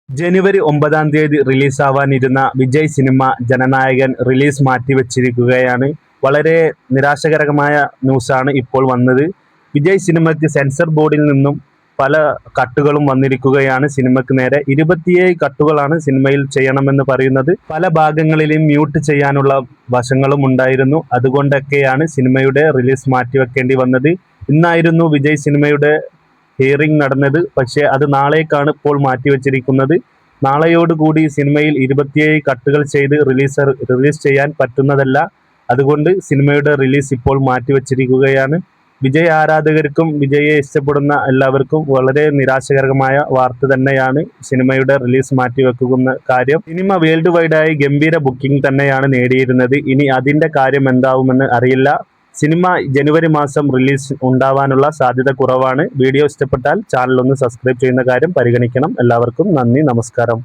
ജനുവരി 9-ാം തീയതി റിലീസാവാനിരുന്ന Vijay cinema Jananayakan release മാറ്റിവെച്ചിരിക്കുകയാണ്. വളരെ നിരാശകരമായ ന്യൂസാണ് ഇപ്പോൾ വന്നത്. വിജയ് സിനിമയ്ക്ക് സെൻസർ ബോർഡിൽ നിന്നും പല കട്ടുകളും വന്നിരിക്കുകയാണ് സിനിമയ്ക്ക് നേരെ. 27 കട്ടുകളാണ് സിനിമയിൽ ചെയ്യണമെന്ന് പറയുന്നത്. പല ഭാഗങ്ങളിലും മ്യൂട്ട് ചെയ്യാനുള്ള വശങ്ങളും ഉണ്ടായിരുന്നു. അതുകൊണ്ടൊക്കെയാണ് സിനിമയുടെ റിലീസ് മാറ്റിവെക്കേണ്ടി വന്നത്. ഇന്നായിരുന്നു വിജയ് സിനിമയുടെ ഹിയറിംഗ് നടന്നത്. പക്ഷേ അത് നാളേക്കാണ് ഇപ്പോൾ മാറ്റിവെച്ചിരിക്കുന്നത്. നാളെയോടുകൂടി സിനിമയിൽ 27 കട്ടുകൾ ചെയ്ത് റിലീസ് ചെയ്യാൻ പറ്റുന്നതല്ല. അതുകൊണ്ട് സിനിമയുടെ റിലീസ് ഇപ്പോൾ മാറ്റിവെച്ചിരിക്കുകയാണ്. വിജയ് ആരാധകർക്കും വിജയെ ഇഷ്ടപ്പെടുന്ന എല്ലാവർക്കും വളരെ നിരാശകരമായ വാർത്ത തന്നെയാണ് സിനിമയുടെ റിലീസ് മാറ്റിവെക്കുന്ന കാര്യം. സിനിമ വേൾഡ് വൈഡായി ഗംഭീര ബുക്കിംഗ് തന്നെയാണ് നേടിയിരുന്നത്. ഇനി അതിൻ്റെ കാര്യം എന്താവുമെന്ന് അറിയില്ല. സിനിമ ജനുവരി മാസം റിലീസ് ഉണ്ടാവാനുള്ള സാധ്യത കുറവാണ്. വീഡിയോ ഇഷ്ടപ്പെട്ടാൽ ചാനൽ ഒന്ന് സബ്സ്ക്രൈബ് ചെയ്യുന്ന കാര്യം പരിഗണിക്കണം. എല്ലാവർക്കും നന്ദി, നമസ്കാരം.